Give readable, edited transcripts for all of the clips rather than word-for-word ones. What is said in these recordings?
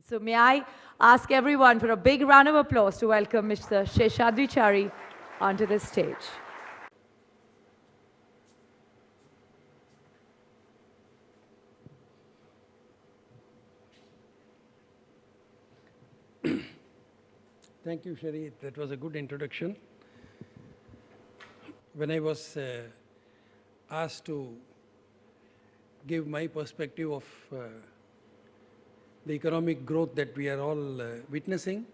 So may I ask everyone for a big round of applause to welcome Mr. Seshadri Chari onto the stage. Thank you, Shari. That was a good introduction. When I was asked to give my perspective of the economic growth that we are all witnessing,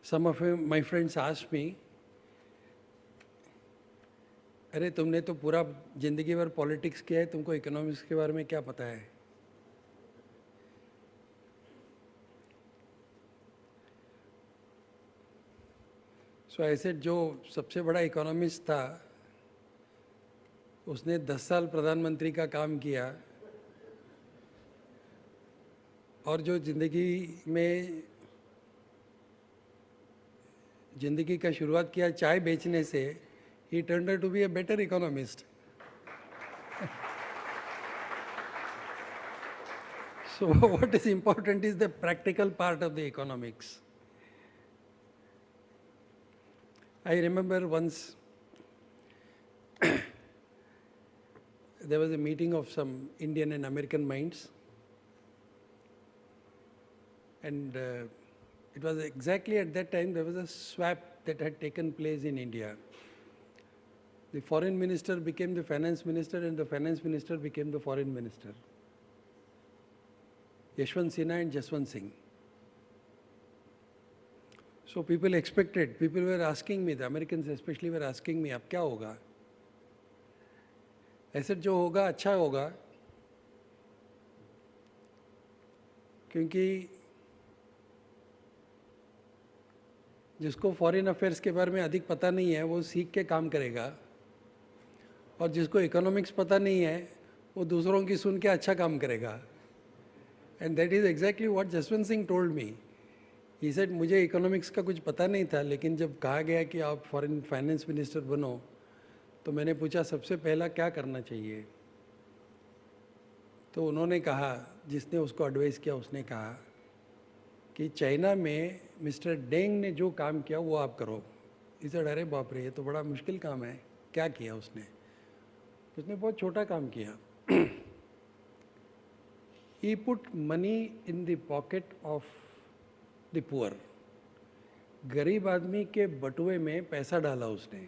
some of my friends asked me, अरे तुमने तो पूरा जिंदगी भर politics किया है, तुमको economics के बारे में क्या पता है? सो ऐसे जो सबसे बड़ा इकोनॉमिस्ट था उसने 10 साल प्रधानमंत्री का काम किया और जो जिंदगी का शुरुआत किया चाय बेचने से, he turned out to be a better economist. So what is important is the practical part of the economics. I remember once there was a meeting of some Indian and American minds, and it was exactly at that time there was a swap that had taken place in India. The foreign minister became the finance minister and the finance minister became the foreign minister. Yashwant Sinha and Jaswant Singh. So people were asking me, the Americans especially were asking me, अब क्या होगा? ऐसे जो होगा अच्छा होगा, क्योंकि जिसको फॉरेन अफेयर्स के बारे में अधिक पता नहीं है वो सीख के काम करेगा, और जिसको इकोनॉमिक्स पता नहीं है वो दूसरों की सुन के अच्छा काम करेगा. And that is exactly what Jaswant Singh told me. He said मुझे इकोनॉमिक्स का कुछ पता नहीं था, लेकिन जब कहा गया कि आप फॉरेन फाइनेंस मिनिस्टर बनो तो मैंने पूछा सबसे पहला क्या करना चाहिए. तो उन्होंने कहा, जिसने उसको एडवाइस किया उसने कहा कि चाइना में मिस्टर डेंग ने जो काम किया वो आप करो. ही सेड अरे बाप रे, ये तो बड़ा मुश्किल काम है. क्या किया उसने बहुत छोटा काम किया. He put money in the pocket of the poor. गरीब आदमी के बटुए में पैसा डाला उसने.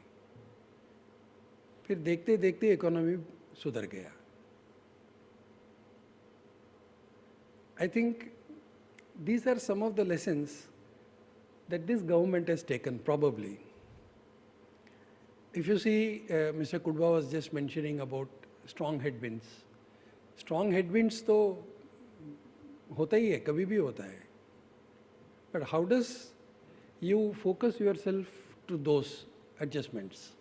फिर देखते देखते इकोनॉमी सुधर गया. I think these are some of the lessons that this government has taken probably. If you see, Mr. Kudwa was just mentioning about strong headwinds. Strong headwinds तो होता ही है, कभी भी होता है. But how does you focus yourself to those adjustments?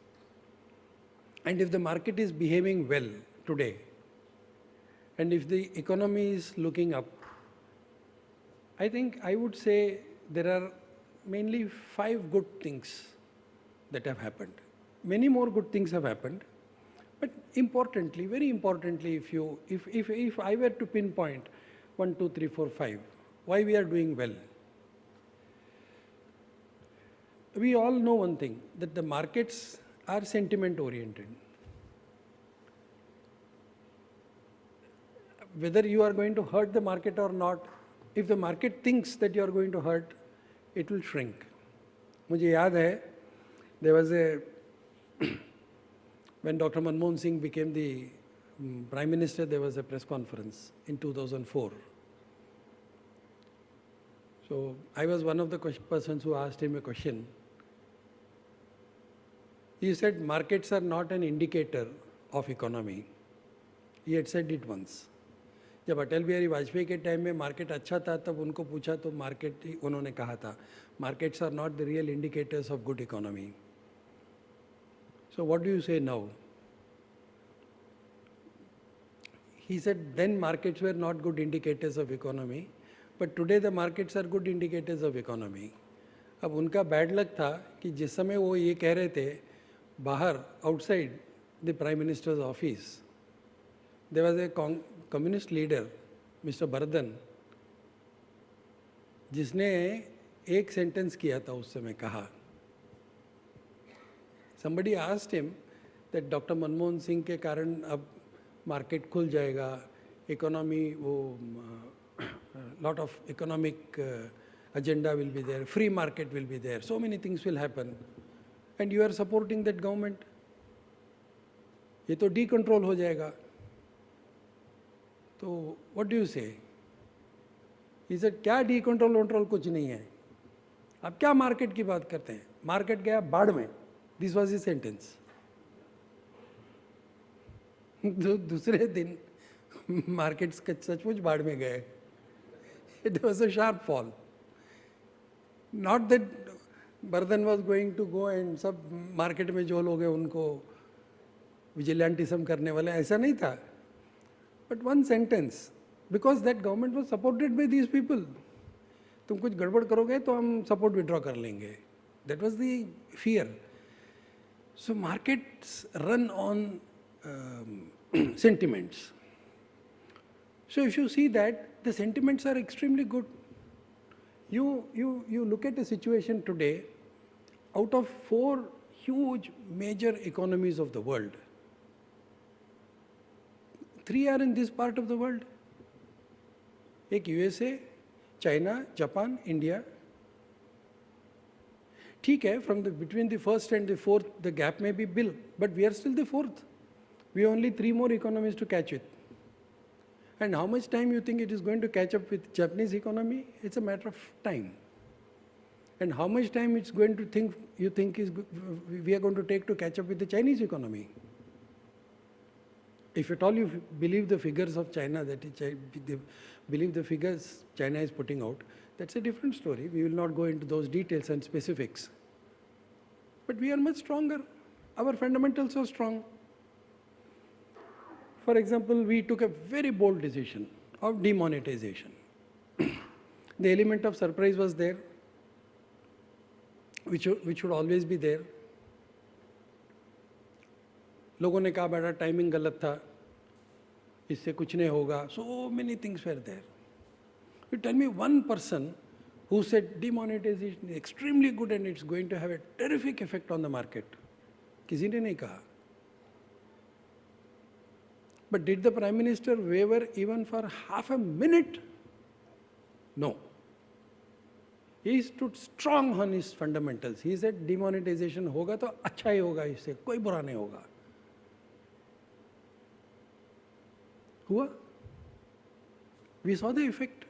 And if the market is behaving well today, and if the economy is looking up, I think I would say there are mainly 5 good things that have happened. Many more good things have happened, but importantly, very importantly, if I were to pinpoint 1, 2, 3, 4, 5, why we are doing well. We all know one thing, that the markets are sentiment oriented. Whether you are going to hurt the market or not, if the market thinks that you are going to hurt, it will shrink. मुझे याद है, there was when Dr. Manmohan Singh became the Prime Minister, there was a press conference in 2004. So I was one of the persons who asked him a question. He said, markets are not an indicator of economy. He had said it once. जब अटल बिहारी वाजपेयी के time में market अच्छा था तब उनको पूछा तो उन्होंने कहा था, markets are not the real indicators of good economy. So what do you say now? He said then markets were not good indicators of economy, but today the markets are good indicators of economy. अब उनका bad luck था कि जिस समय वो ये कह रहे थे, बाहर outside the Prime Minister's office, there was a communist leader, Mr. Bardhan, जिसने एक सेंटेंस किया था उस समय कहा, somebody asked him that doctor Manmohan Singh के कारण अब मार्केट खुल जाएगा, इकोनॉमी वो lot of economic agenda will be there, free market will be there, so many things will happen, and you are supporting that government. ये तो decontrol हो जाएगा. तो what do you say? He said, क्या decontrol control कुछ नहीं है. आप क्या मार्केट की बात करते हैं? मार्केट गया बाढ़ में. This was his sentence. दूसरे दिन मार्केट्स सचमुच बाढ़ में गए. It was a sharp fall. Not that Bardhan was going to go and सब मार्केट में जो लोग हैं उनको विजिलेंटिज्म करने वाले, ऐसा नहीं था. But one sentence, because that government was supported by these people. तुम कुछ गड़बड़ करोगे तो हम सपोर्ट विड्रॉ कर लेंगे. That was the fear. So markets run on sentiments. So if you see that, the sentiments are extremely good. You look at the situation today, out of 4 huge major economies of the world, 3 are in this part of the world. एक USA, China, Japan, India. ठीक है, between the first and the fourth, the gap may be big, but we are still the 4th. We have only 3 more economies to catch it. And how much time you think it is going to catch up with Japanese economy? It's a matter of time. And how much time it's going to you think we are going to take to catch up with the Chinese economy? If at all you believe the figures of China, believe the figures China is putting out, that's a different story. We will not go into those details and specifics. But we are much stronger. Our fundamentals are strong. For example, we took a very bold decision of demonetization. The element of surprise was there, which should always be there. लोगों ने कहा बेटा timing गलत था, इससे कुछ नहीं होगा. So many things were there. You tell me one person who said demonetization is extremely good and it's going to have a terrific effect on the market. किसी ने नहीं कहा. But did the Prime Minister waver even for half a minute? No. He stood strong on his fundamentals. He said demonetization होगा तो अच्छा ही होगा, इससे कोई बुरा नहीं होगा. हुआ? We saw the effect.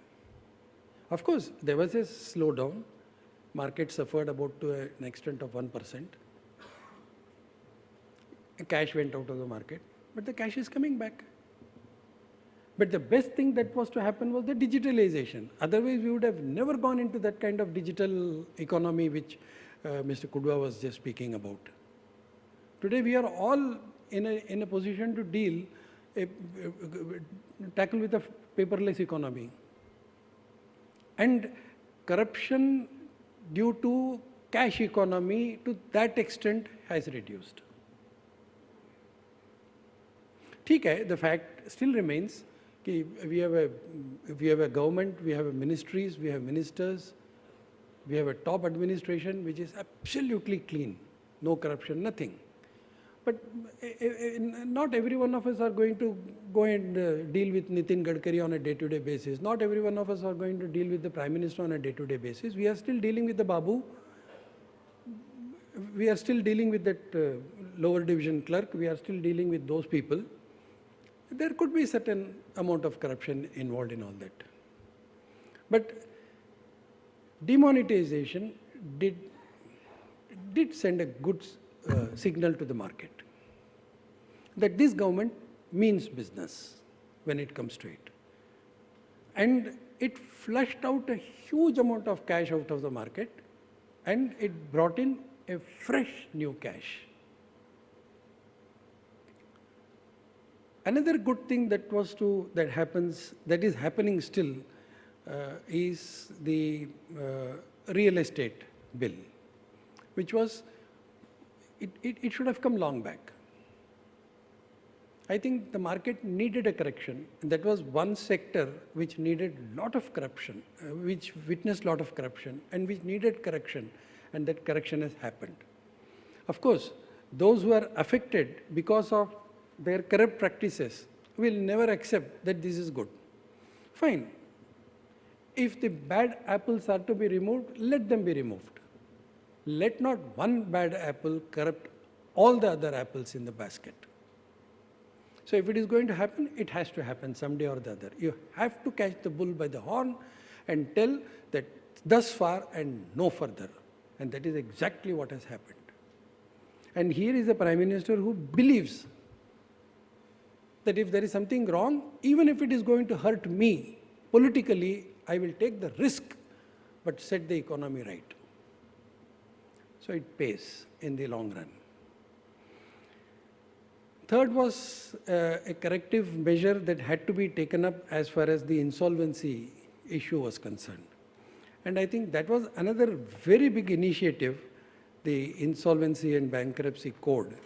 Of course, there was a slowdown. Market suffered about to an extent of 1%. Cash went out of the market, but the cash is coming back. But the best thing that was to happen was the digitalization. Otherwise, we would have never gone into that kind of digital economy which Mr. Kudwa was just speaking about. Today, we are all in a position to tackle with a paperless economy. And corruption due to cash economy to that extent has reduced. ठीक है, the fact still remains कि we have a government, we have ministries, we have ministers, we have a top administration which is absolutely clean, no corruption, nothing. But not every one of us are going to go and deal with Nitin Gadkari on a day-to-day basis. Not every one of us are going to deal with the Prime Minister on a day-to-day basis. We are still dealing with the Babu. We are still dealing with that lower division clerk. We are still dealing with those people. There could be certain amount of corruption involved in all that. But demonetization did send a good signal to the market that this government means business when it comes to it. And it flushed out a huge amount of cash out of the market and it brought in a fresh new cash. Another good thing that is happening still is the real estate bill, which was, it should have come long back. I think the market needed a correction. And that was one sector which needed lot of corruption, which witnessed lot of corruption and which needed correction. And that correction has happened. Of course, those who are affected because of their corrupt practices will never accept that this is good. Fine. If the bad apples are to be removed, let them be removed. Let not one bad apple corrupt all the other apples in the basket. So if it is going to happen, it has to happen someday or the other. You have to catch the bull by the horn and tell that thus far and no further. And that is exactly what has happened. And here is a Prime Minister who believes that if there is something wrong, even if it is going to hurt me politically, I will take the risk, but set the economy right. So it pays in the long run. Third was a corrective measure that had to be taken up as far as the insolvency issue was concerned. And I think that was another very big initiative, the Insolvency and Bankruptcy Code.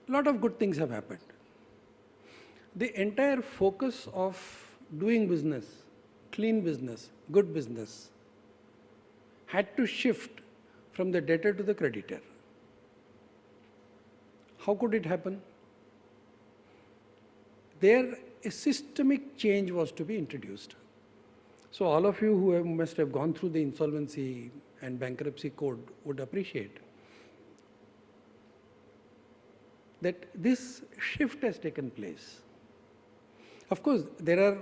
A lot of good things have happened. The entire focus of doing business, clean business, good business, had to shift from the debtor to the creditor. How could it happen? There, a systemic change was to be introduced. So all of you who must have gone through the Insolvency and Bankruptcy Code would appreciate that this shift has taken place. Of course, there are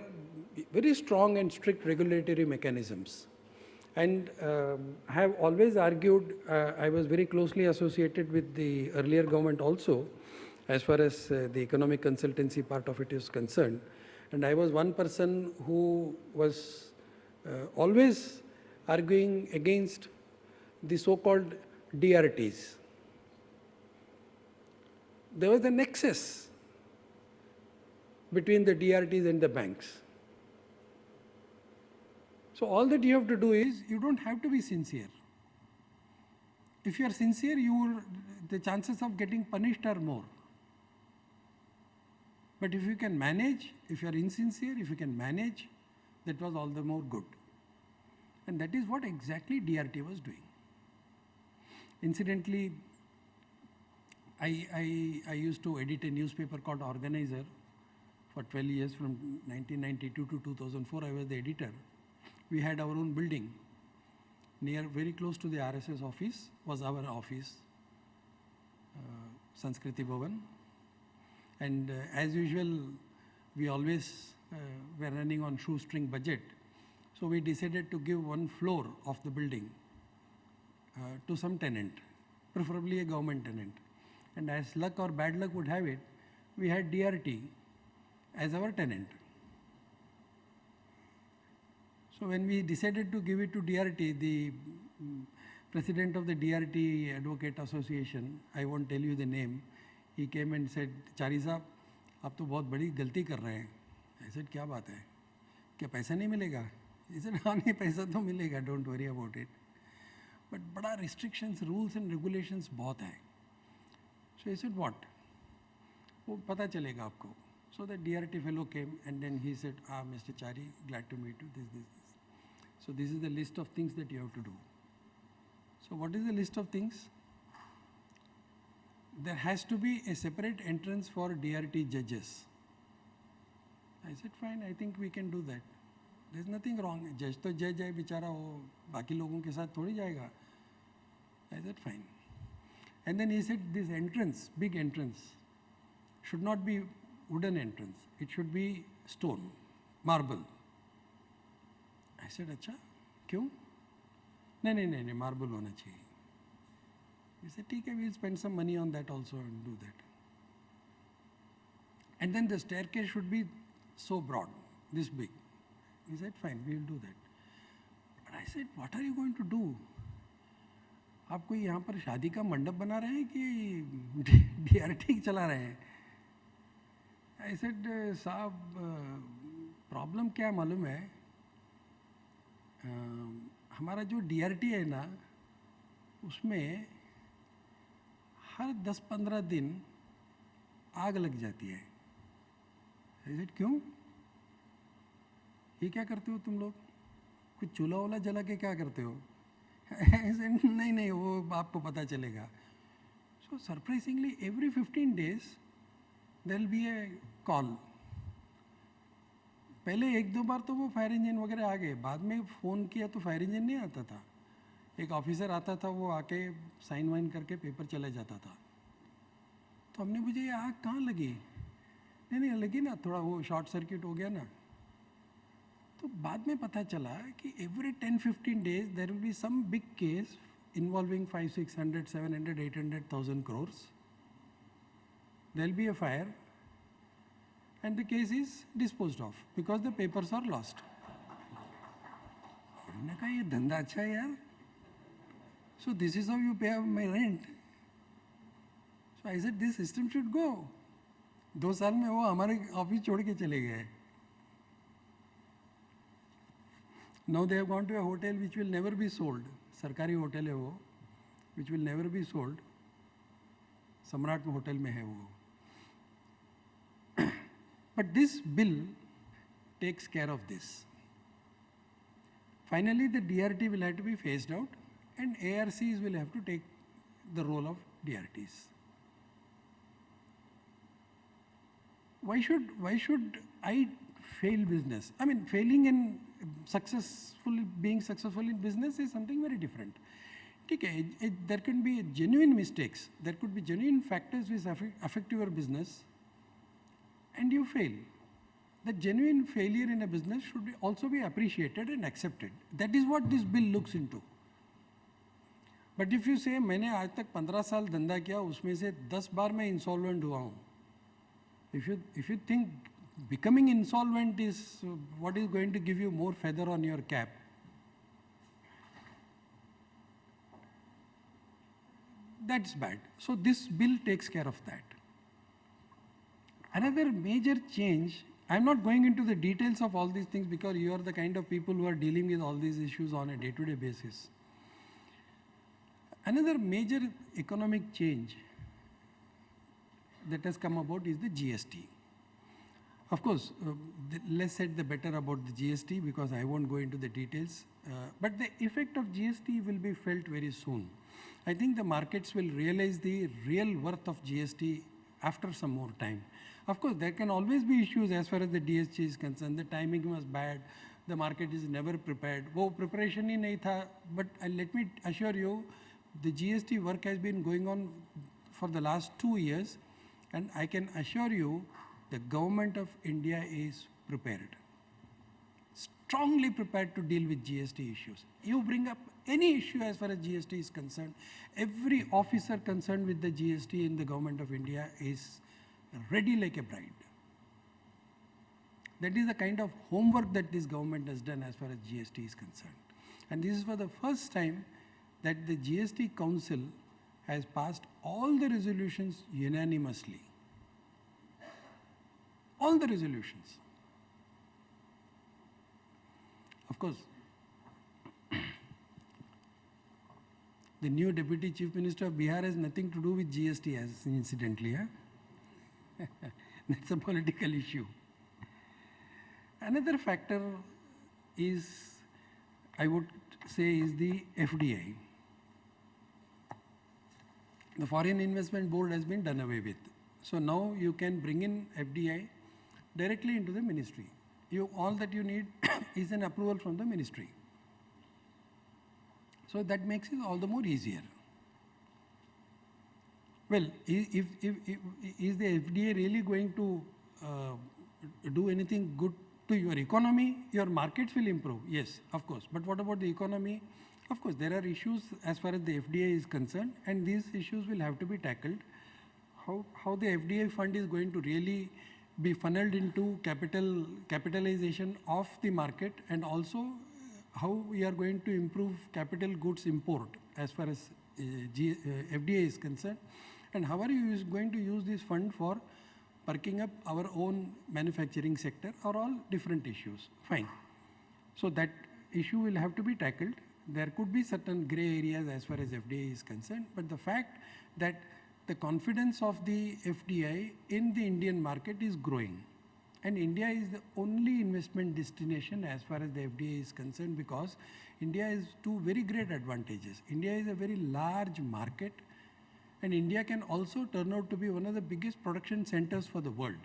very strong and strict regulatory mechanisms. And I have always argued, I was very closely associated with the earlier government also, as far as the economic consultancy part of it is concerned. And I was one person who was always arguing against the so-called DRTs. There was a nexus between the DRTs and the banks. So all that you have to do is, you don't have to be sincere. If you are sincere, the chances of getting punished are more. But if you can manage, if you are insincere, if you can manage, that was all the more good. And that is what exactly DRT was doing. Incidentally, I used to edit a newspaper called Organizer for 12 years, from 1992 to 2004. I was the editor. We had our own building. Very close to the RSS office was our office, Sanskriti Bhavan. And as usual, we always were running on shoestring budget. So we decided to give one floor of the building to some tenant, preferably a government tenant. And as luck or bad luck would have it, we had DRT as our tenant. So when we decided to give it to DRT, the president of the DRT Advocate Association, I won't tell you the name, he came and said, "Chari साहब, आप तो बहुत बड़ी गलती कर रहे हैं." I said, "क्या बात है? क्या पैसा नहीं मिलेगा?" He said, "हाँ नहीं, पैसा तो मिलेगा, don't worry about it." But बड़ा restrictions, rules and regulations बहुत है. So he said, "What?" वो पता चलेगा आपको. So the DRT fellow came and then he said, "Mr. Chari, glad to meet you, this. So this is the list of things that you have to do." So what is the list of things? There has to be a separate entrance for DRT judges. I said, "Fine, I think we can do that. There's nothing wrong. Judge to judge है बेचारा, वो बाकी लोगों के साथ थोड़ी जाएगा." I said, "Fine." And then he said, "This entrance, big entrance, should not be wooden entrance. It should be stone, marble." I said, "अच्छा, क्यों?" नहीं, marble होना चाहिए." He said, "ठीक है, we'll spend some money on that also and do that." And then the staircase should be so broad, this big. He said, "Fine, we'll do that." But I said, "What are you going to do? आप कोई यहाँ पर शादी का मंडप बना रहे हैं कि DRT चला रहे हैं?" I said, "साहब, प्रॉब्लम क्या मालूम है? हमारा जो DRT है ना, उसमें हर 10-15 दिन आग लग जाती है. Is it क्यों? ये क्या करते हो तुम लोग? कुछ चूल्हा वूल्हा जला के क्या करते हो? नहीं नहीं, वो आपको पता चलेगा. So surprisingly, every 15 days there will be a call. पहले एक दो बार तो वो फायर इंजन वगैरह आ गए, बाद में फ़ोन किया तो फायर इंजन नहीं आता था. एक ऑफिसर आता था, वो आके साइन वाइन करके पेपर चले जाता था. तो हमने मुझे ये आग कहाँ लगी? नहीं नहीं लगी ना, थोड़ा वो शॉर्ट सर्किट हो गया ना. तो बाद में पता चला कि every 10-15 days there will be some big case involving 500, 600, 700, 800,000 crores. There will be a fire and the case is disposed of because the papers are lost. हमने कहा ये धंधा अच्छा है यार. So this is how you pay my rent. So I said this system should go. 2 साल में वो हमारे ऑफिस छोड़ के चले गए. Now they have gone to a hotel which will never be sold. सरकारी होटल है वो, which will never be sold. सम्राट होटल में है वो. But this bill takes care of this. Finally, the DRT will have to be phased out and ARCs will have to take the role of DRTs. Why should I fail business? I mean, failing in being successful in business is something very different. Okay, there can be genuine mistakes, there could be genuine factors which affect your business and you fail. The genuine failure in a business should also be appreciated and accepted. That is what this bill looks into. But if you say मैंने आज तक 15 साल धंधा किया, उसमें से 10 बार मैं insolvent हुआ हूँ. If you think becoming insolvent is what is going to give you more feather on your cap, that's bad. So this bill takes care of that. Another major change, I'm not going into the details of all these things because you are the kind of people who are dealing with all these issues on a day-to-day basis. Another major economic change that has come about is the GST. Of course, less said the better about the GST because I won't go into the details. But the effect of GST will be felt very soon. I think the markets will realize the real worth of GST after some more time. Of course, there can always be issues as far as the DST is concerned. The timing was bad. The market is never prepared. वो preparation ही नहीं था. But let me assure you, the GST work has been going on for the last 2 years, and I can assure you, the government of India is prepared, strongly prepared to deal with GST issues. You bring up any issue as far as GST is concerned, every officer concerned with the GST in the government of India is ready like a bride. That is the kind of homework that this government has done as far as GST is concerned. And this is for the first time that the GST Council has passed all the resolutions unanimously. All the resolutions. Of course, the new Deputy Chief Minister of Bihar has nothing to do with GST, as incidentally. Huh? That's a political issue. Another factor is, I would say, is the FDI. The Foreign Investment Board has been done away with. So now you can bring in FDI directly into the ministry. All that you need is an approval from the ministry. So that makes it all the more easier. Well, is the FDA really going to do anything good to your economy? Your markets will improve, yes, of course. But what about the economy? Of course, there are issues as far as the FDA is concerned, and these issues will have to be tackled. How the FDA fund is going to really be funneled into capitalization of the market, and also how we are going to improve capital goods import as far as FDA is concerned, and how are you going to use this fund for perking up our own manufacturing sector are all different issues. Fine. So that issue will have to be tackled. There could be certain gray areas as far as FDA is concerned, but the fact that the confidence of the FDI in the Indian market is growing. And India is the only investment destination as far as the FDI is concerned, because India has two very great advantages. India is a very large market, and India can also turn out to be one of the biggest production centers for the world.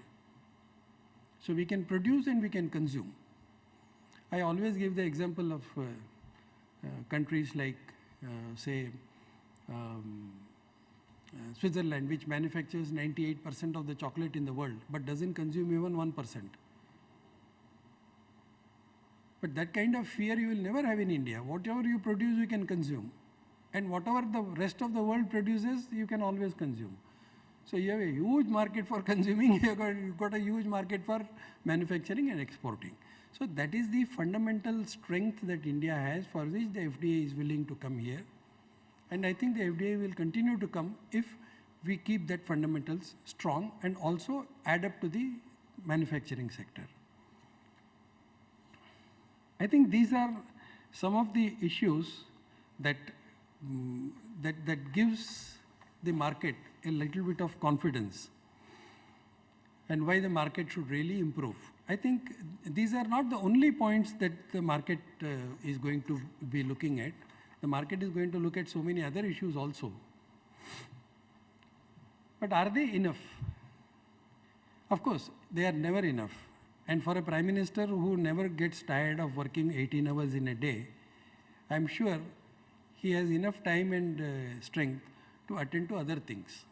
So we can produce and we can consume. I always give the example of countries like, say, Switzerland, which manufactures 98% of the chocolate in the world, but doesn't consume even 1%. But that kind of fear you will never have in India. Whatever you produce, you can consume. And whatever the rest of the world produces, you can always consume. So you have a huge market for consuming, you've got a huge market for manufacturing and exporting. So that is the fundamental strength that India has, for which the FDI is willing to come here. And I think the FDI will continue to come if we keep that fundamentals strong and also add up to the manufacturing sector. I think these are some of the issues that that gives the market a little bit of confidence, and why the market should really improve. I think these are not the only points that the market is going to be looking at. The market is going to look at so many other issues also. But are they enough? Of course, they are never enough. And for a Prime Minister who never gets tired of working 18 hours in a day, I'm sure he has enough time and strength to attend to other things.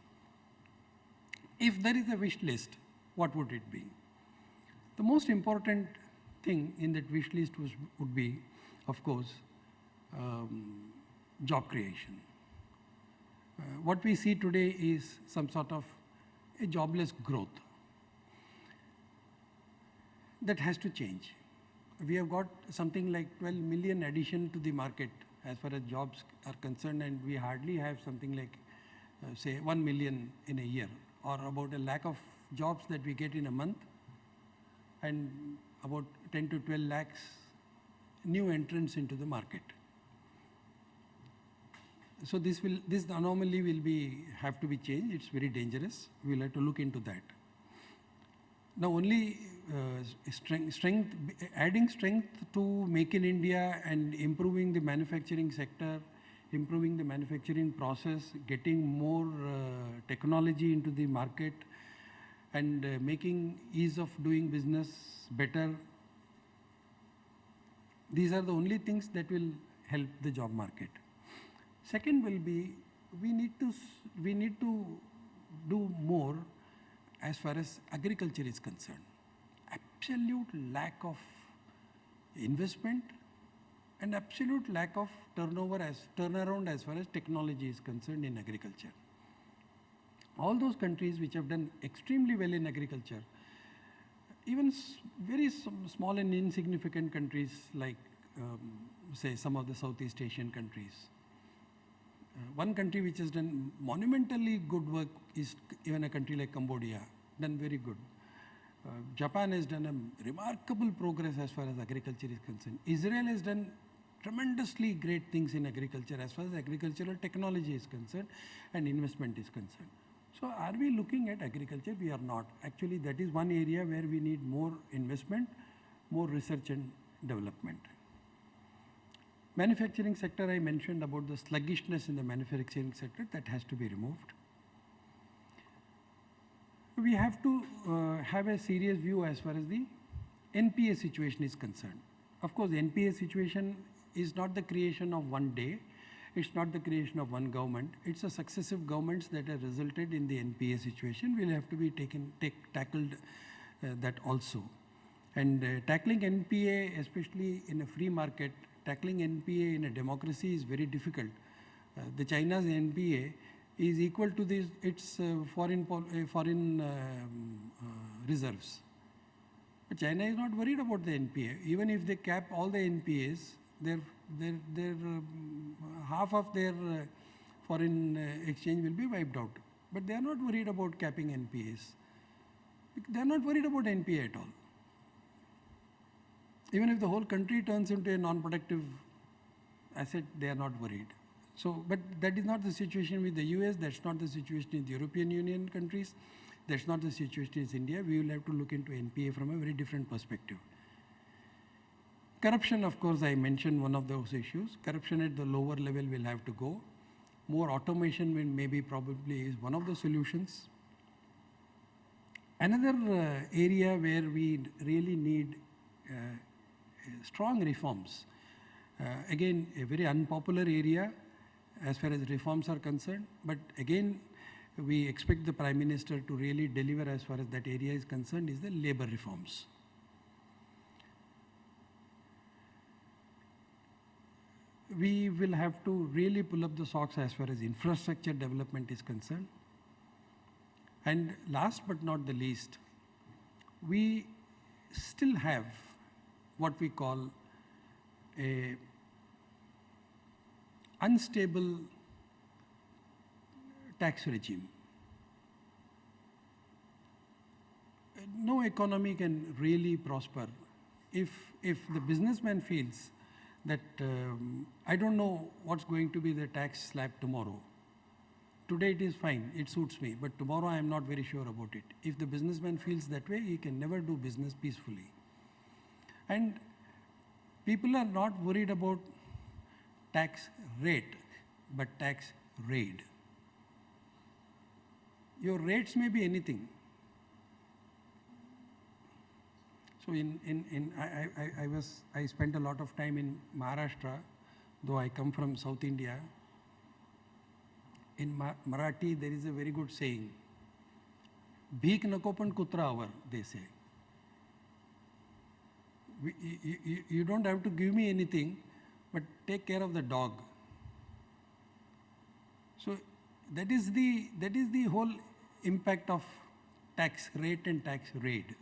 If there is a wish list, what would it be? The most important thing in that wish list would be, of course, job creation. What we see today is some sort of a jobless growth. That has to change. We have got something like 12 million addition to the market as far as jobs are concerned, and we hardly have something like, say, 1 million in a year, or about a lakh of jobs that we get in a month, and about 10 to 12 lakhs new entrants into the market. So this anomaly will have to be changed. It's very dangerous. We'll have to look into that. Now only adding strength to Make in India and improving the manufacturing sector, improving the manufacturing process, getting more technology into the market, and making ease of doing business better. These are the only things that will help the job market. Second will be, we need to do more as far as agriculture is concerned. Absolute lack of investment and absolute lack of turnaround as far as technology is concerned in agriculture. All those countries which have done extremely well in agriculture, even very small and insignificant countries like, say, some of the Southeast Asian countries. One country which has done monumentally good work is even a country like Cambodia, done very good. Japan has done a remarkable progress as far as agriculture is concerned. Israel has done tremendously great things in agriculture as far as agricultural technology is concerned and investment is concerned. So are we looking at agriculture? We are not. Actually, that is one area where we need more investment, more research and development. Manufacturing sector, I mentioned about the sluggishness in the manufacturing sector, that has to be removed. We have to have a serious view as far as the NPA situation is concerned. Of course, the NPA situation is not the creation of one day. It's not the creation of one government. It's a successive governments that have resulted in the NPA situation. Will have to be tackled that also. And tackling NPA, especially in a free market, tackling NPA in a democracy is very difficult. The China's NPA is equal to its foreign reserves. But China is not worried about the NPA. Even if they cap all the NPAs, half of their foreign exchange will be wiped out. But they are not worried about capping NPAs. They are not worried about NPA at all. Even if the whole country turns into a non-productive asset, they are not worried. So, but that is not the situation with the US, that's not the situation in the European Union countries, that's not the situation in India. We will have to look into NPA from a very different perspective. Corruption, of course, I mentioned one of those issues. Corruption at the lower level will have to go. More automation will maybe probably is one of the solutions. Another area where we really need strong reforms, again a very unpopular area as far as reforms are concerned, but again we expect the Prime Minister to really deliver as far as that area is concerned, is the labor reforms. We will have to really pull up the socks as far as infrastructure development is concerned. And last but not the least, we still have what we call a unstable tax regime. No economy can really prosper if the businessman feels that I don't know what's going to be the tax slab tomorrow. Today it is fine, it suits me, but tomorrow I am not very sure about it. If the businessman feels that way, he can never do business peacefully. And people are not worried about tax rate, but tax raid. Your rates may be anything. So I spent a lot of time in Maharashtra, though I come from South India. In Marathi, there is a very good saying, "Bhik nako pan kutra avar," they say. You don't have to give me anything, but take care of the dog. So that is the whole impact of tax rate and tax raid.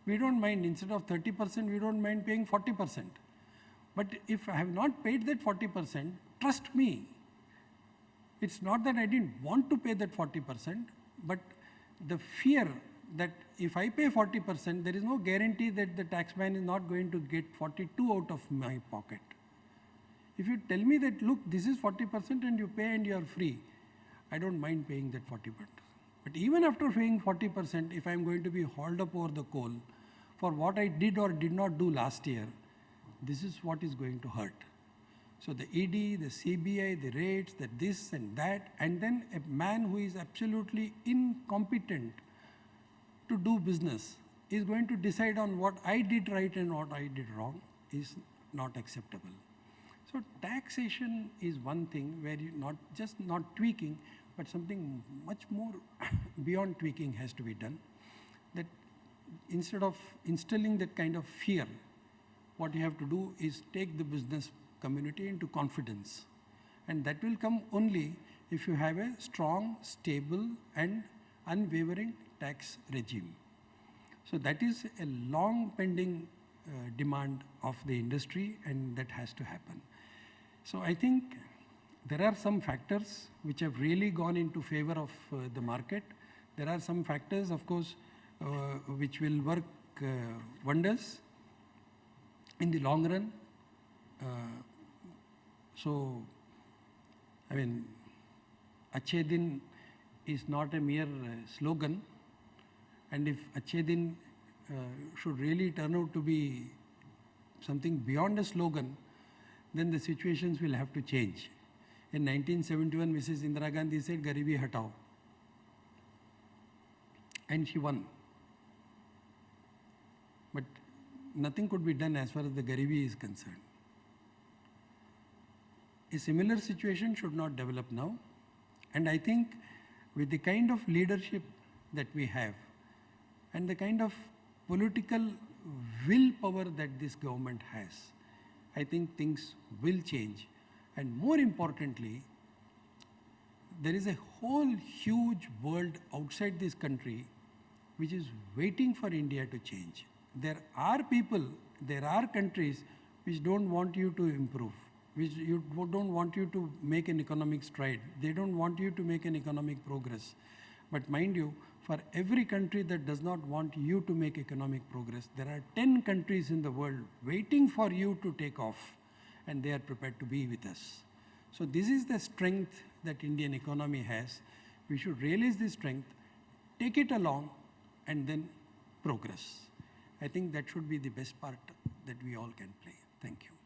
We don't mind, instead of 30%, we don't mind paying 40%. But if I have not paid that 40%, trust me, it's not that I didn't want to pay that 40%, but the fear that if I pay 40%, there is no guarantee that the taxman is not going to get 42 out of my pocket. If you tell me that, look, this is 40% and you pay and you are free, I don't mind paying that 40%. But even after paying 40%, if I am going to be hauled up over the coal for what I did or did not do last year, this is what is going to hurt. So the ED, the CBI, the rates, the this and that, and then a man who is absolutely incompetent to do business is going to decide on what I did right and what I did wrong is not acceptable. So taxation is one thing where you not tweaking, but something much more beyond tweaking has to be done. That instead of instilling that kind of fear, what you have to do is take the business community into confidence. And that will come only if you have a strong, stable and unwavering tax regime. So that is a long pending demand of the industry, and that has to happen. So I think there are some factors which have really gone into favor of the market. There are some factors, of course, which will work wonders in the long run. So, I mean, Achhe Din is not a mere slogan, and if Achhe Din should really turn out to be something beyond a slogan, then the situations will have to change. In 1971, Mrs. Indira Gandhi said, "Garibi hatao," and she won. But nothing could be done as far as the Garibi is concerned. A similar situation should not develop now, and I think with the kind of leadership that we have and the kind of political willpower that this government has, I think things will change. And more importantly, there is a whole huge world outside this country which is waiting for India to change. There are people, there are countries which don't want you to improve, which don't want you to make an economic stride. They don't want you to make an economic progress. But mind you, for every country that does not want you to make economic progress, there are 10 countries in the world waiting for you to take off, and they are prepared to be with us. So this is the strength that Indian economy has. We should realize this strength, take it along, and then progress. I think that should be the best part that we all can play. Thank you.